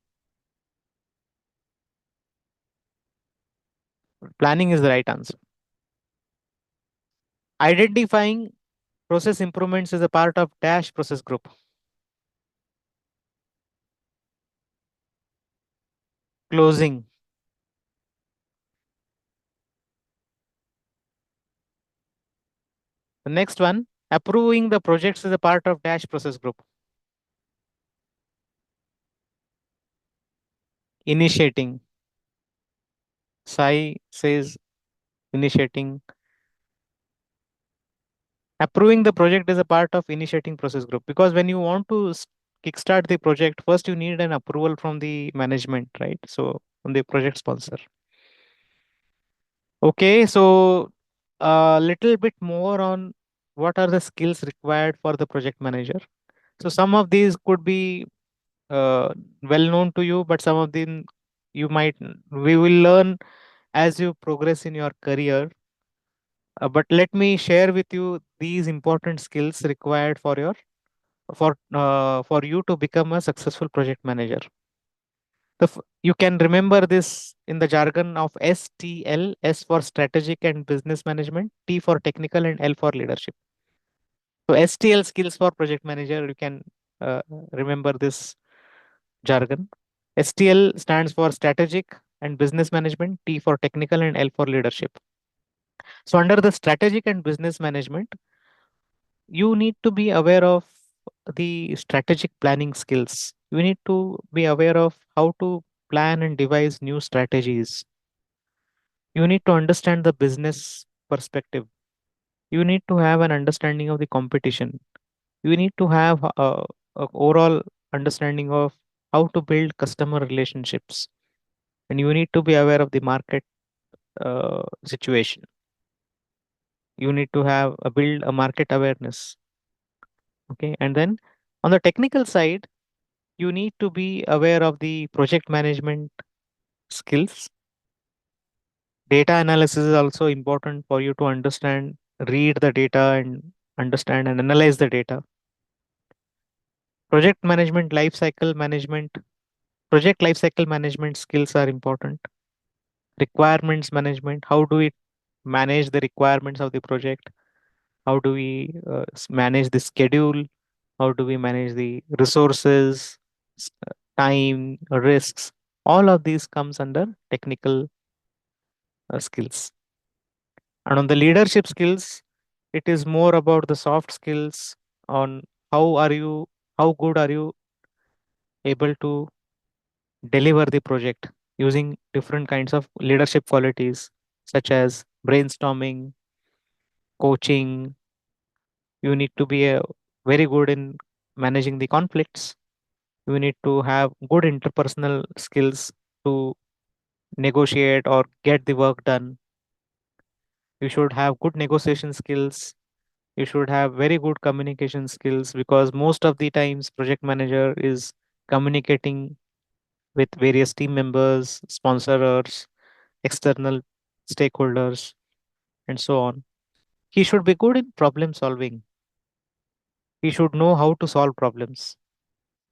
Planning is the right answer. Identifying process improvements is a part of dash process group. Closing. The next one. Approving the projects is a part of dash process group. Initiating. Sai says initiating. Approving the project is a part of initiating process group, because when you want to kickstart the project, first you need an approval from the management, right? So from the project sponsor. Okay, so a little bit more on what are the skills required for the project manager. So some of these could be well known to you, but some of them we will learn as you progress in your career. But let me share with you these important skills required for you to become a successful project manager. You can remember this in the jargon of STL: S for strategic and business management, T for technical, and L for leadership. So STL, skills for project manager. You can uh, remember this jargon. STL stands for strategic and business management, T for technical, and L for leadership. So under the strategic and business management, you need to be aware of the strategic planning skills. You need to be aware of how to plan and devise new strategies. You need to understand the business perspective. You need to have an understanding of the competition. You need to have a overall understanding of how to build customer relationships, and you need to be aware of the market situation. You need to have a build a market awareness. Okay, and then on the technical side, you need to be aware of the project management skills. Data analysis is also important for you to understand, read the data, and understand and analyze the data. Project management, project lifecycle management skills are important. Requirements management, how do we manage the requirements of the project? How do we manage the schedule? How do we manage the resources, time, risks? All of these comes under technical skills. And on the leadership skills, it is more about the soft skills, on how are you, how good are you able to deliver the project using different kinds of leadership qualities such as brainstorming, coaching. You need to be very good in managing the conflicts. You need to have good interpersonal skills to negotiate or get the work done. You should have good negotiation skills. You should have very good communication skills, because most of the times project manager is communicating with various team members, sponsors, external stakeholders, and so on. He should be good in problem solving. He should know how to solve problems.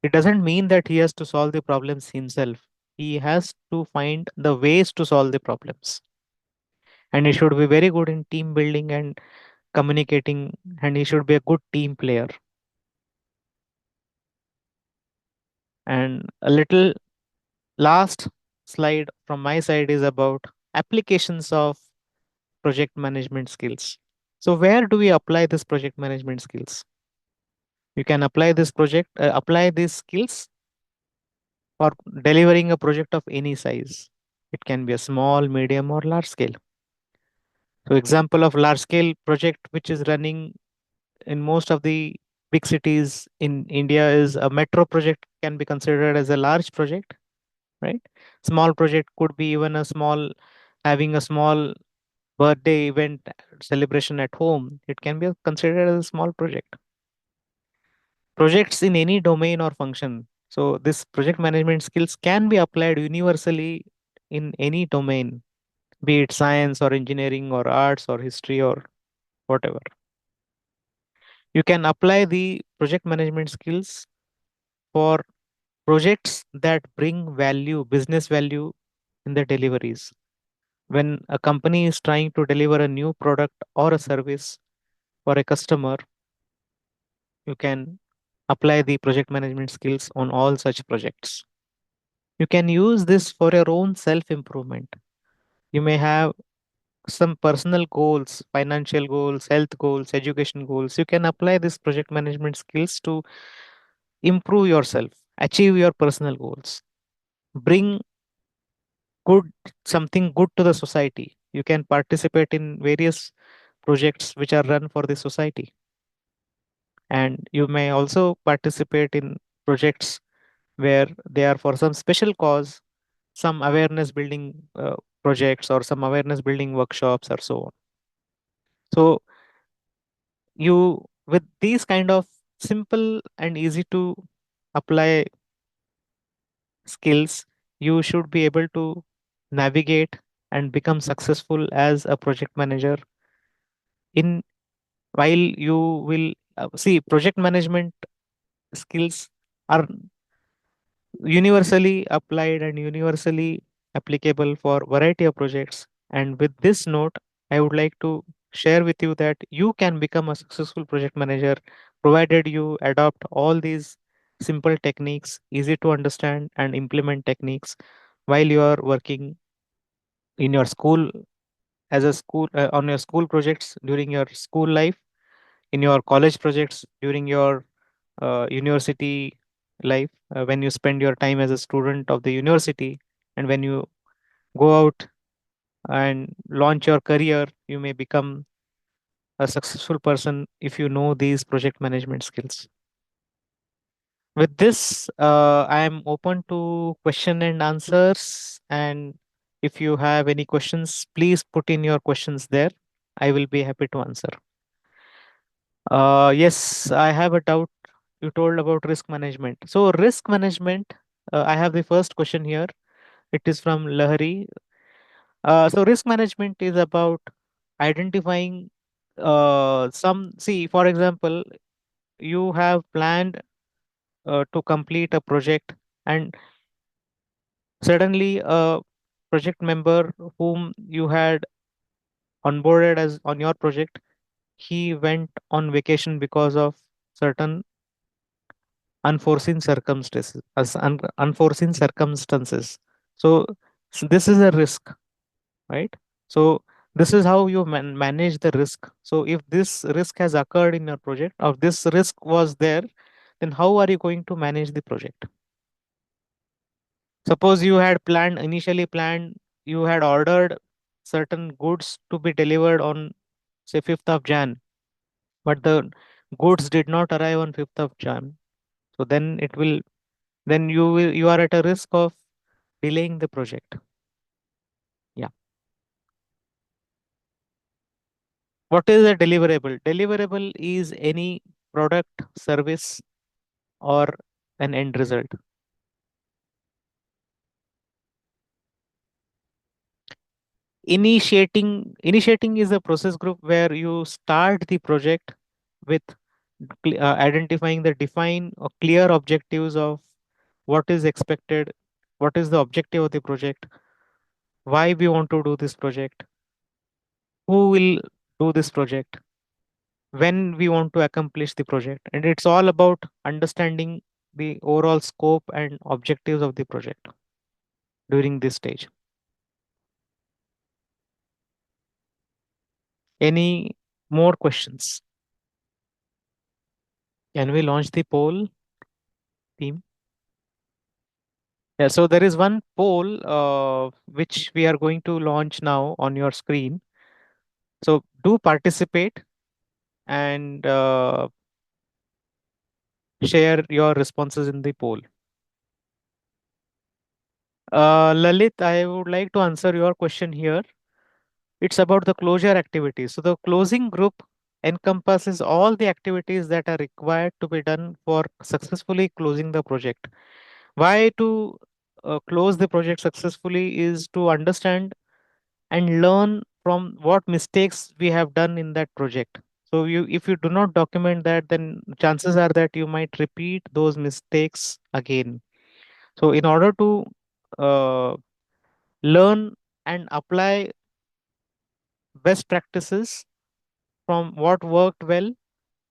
It doesn't mean that he has to solve the problems himself. He has to find the ways to solve the problems. And he should be very good in team building and communicating, and he should be a good team player. And a little last slide from my side is about applications of project management skills. So where do we apply this project management skills? You can apply these skills for delivering a project of any size. It can be a small, medium, or large scale. So example of large scale project which is running in most of the big cities in India is a metro project, can be considered as a large project, right? Small project could be even a small, having a small birthday event celebration at home. It can be considered as a small project. Projects in any domain or function. So this project management skills can be applied universally in any domain, be it science or engineering or arts or history or whatever. You can apply the project management skills for projects that bring value, business value in the deliveries. When a company is trying to deliver a new product or a service for a customer, you can apply the project management skills on all such projects. You can use this for your own self improvement. You may have some personal goals, financial goals, health goals, education goals. You can apply this project management skills to improve yourself, achieve your personal goals, bring good something good to the society. You can participate in various projects which are run for the society, and you may also participate in projects where they are for some special cause, some awareness building projects or some awareness building workshops or so on. So you, with these kind of simple and easy to apply skills, you should be able to navigate and become successful as a project manager. In while you will see, project management skills are universally applied and universally applicable for variety of projects. And with this note, I would like to share with you that you can become a successful project manager provided you adopt all these simple techniques, easy to understand and implement techniques while you are working in your school, as a school on your school projects during your school life, in your college projects during your university life, when you spend your time as a student of the university, and when you go out and launch your career, you may become a successful person if you know these project management skills. With this, I am open to question and answers, and if you have any questions, please put in your questions there. I will be happy to answer. Yes, I have a doubt. You told about risk management. So, risk management, I have the first question here. It is from Lahari. So, risk management is about identifying see, for example, you have planned to complete a project, and suddenly a project member whom you had onboarded as on your project, he went on vacation because of certain unforeseen circumstances, unforeseen circumstances. So, this is a risk, right? So This is how you manage the risk. So if this risk has occurred in your project, or this risk was there, then how are you going to manage the project? Suppose you had planned, initially planned, you had ordered certain goods to be delivered on, say, 5th of Jan, but the goods did not arrive on 5th of Jan. So then it will, then you are at a risk of delaying the project. Yeah. What is a deliverable? Deliverable is any product, service, or an end result. Initiating is a process group where you start the project with identifying the define or clear objectives of what is expected, what is the objective of the project, why we want to do this project, who will do this project, when we want to accomplish the project, and it's all about understanding the overall scope and objectives of the project during this stage. Any more questions? Can we launch the poll, team? Yeah, so there is one poll which we are going to launch now on your screen. So do participate and share your responses in the poll. Lalit, I would like to answer your question here. It's about the closure activities. So the closing group encompasses all the activities that are required to be done for successfully closing the project. Why to close the project successfully is to understand and learn from what mistakes we have done in that project. So you, if you do not document that, then chances are that you might repeat those mistakes again. So in order to uh, learn and apply best practices from what worked well,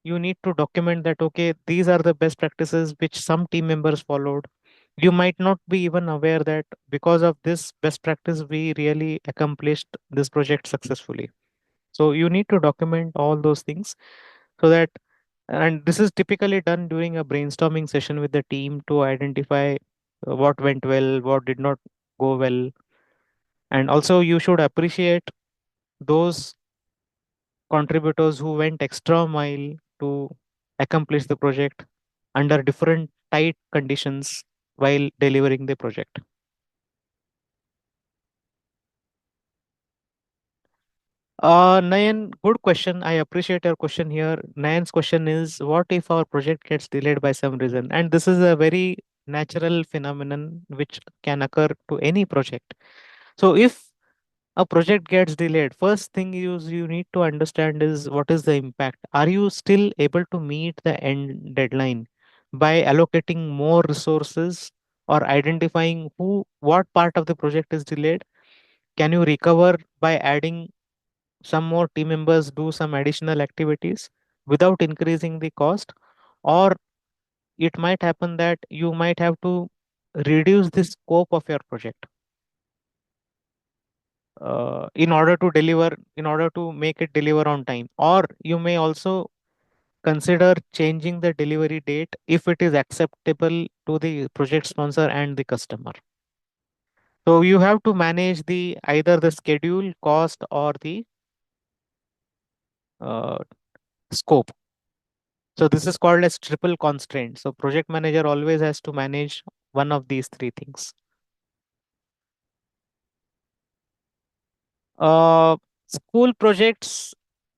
you need to document that, okay, these are the best practices which some team members followed. You might not be even aware that because of this best practice we really accomplished this project successfully. So you need to document all those things, so that, and this is typically done during a brainstorming session with the team to identify what went well, what did not go well. And also you should appreciate those contributors who went extra mile to accomplish the project under different tight conditions while delivering the project. Nayan, good question. I appreciate your question here. Nayan's question is, what if our project gets delayed by some reason? And this is a very natural phenomenon which can occur to any project. So if a project gets delayed, first thing you need to understand is what is the impact. Are you still able to meet the end deadline by allocating more resources or identifying who what part of the project is delayed? Can you recover by adding some more team members, do some additional activities without increasing the cost? Or it might happen that you might have to reduce the scope of your project in order to deliver, in order to make it deliver on time. Or you may also consider changing the delivery date if it is acceptable to the project sponsor and the customer. So you have to manage the either the schedule, cost, or the uh, scope. So this is called as triple constraint. So project manager always has to manage one of these three things. School projects,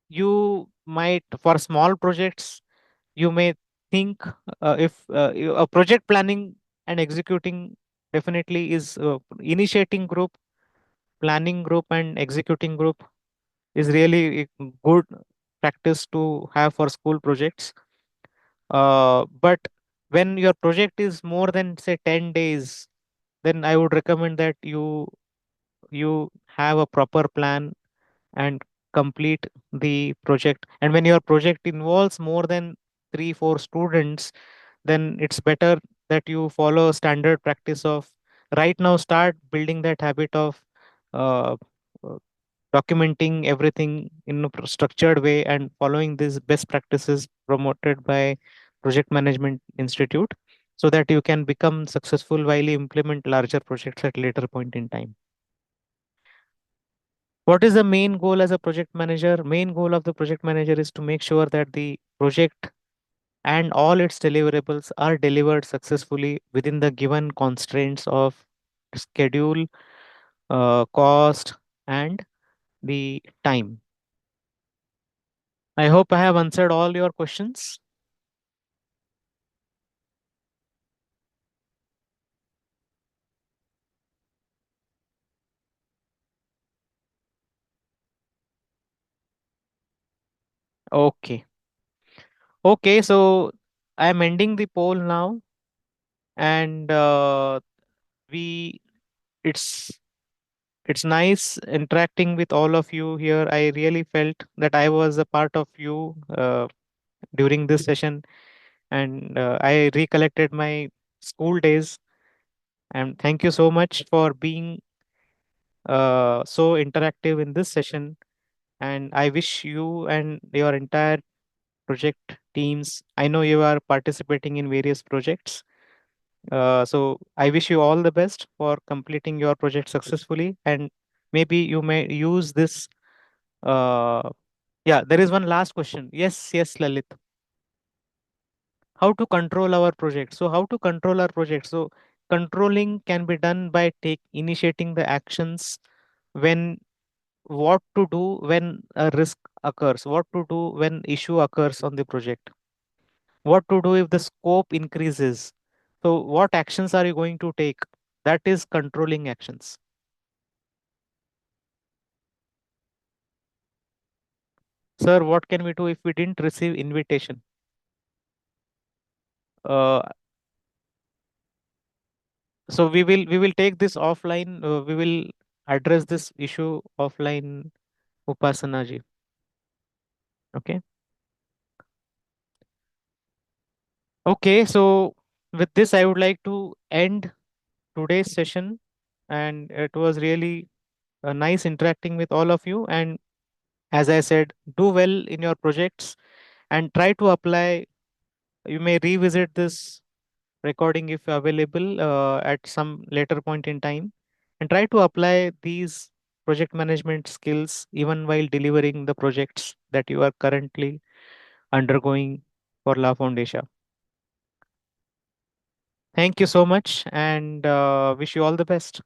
you might, for small projects, you may think if a project planning and executing definitely is initiating group, planning group, and executing group is really a good practice to have for school projects. But when your project is more than say 10 days, then I would recommend that you have a proper plan and complete the project. And when your project involves more than 3 4 students, then it's better that you follow standard practice of right now start building that habit of uh, uh, documenting everything in a structured way and following these best practices promoted by Project Management Institute, so that you can become successful while you implement larger projects at later point in time. What is the main goal as a project manager? Main goal of the project manager is to make sure that the project and all its deliverables are delivered successfully within the given constraints of schedule, cost, and the time. I hope I have answered all your questions. Okay. Okay, so I'm ending the poll now, and we it's it's nice interacting with all of you here. I really felt that I was a part of you during this session, and I recollected my school days. And thank you so much for being so interactive in this session. And I wish you and your entire project teams. I know you are participating in various projects. So I wish you all the best for completing your project successfully. And maybe you may use this. Yeah, there is one last question. Yes, yes, Lalit. How to control our project? So how to control our project? So controlling can be done by take initiating the actions when what to do when a risk occurs, what to do when issue occurs on the project, what to do if the scope increases. So what actions are you going to take? That is controlling actions. Sir, what can we do if we didn't receive invitation? uh, so we will take this offline. We will address this issue offline, Upasana ji. Okay. Okay, so with this I would like to end today's session, and it was really nice interacting with all of you. And as I said, do well in your projects and try to apply. You may revisit this recording if available at some later point in time, and try to apply these project management skills even while delivering the projects that you are currently undergoing for La Foundation. Thank you so much, and wish you all the best.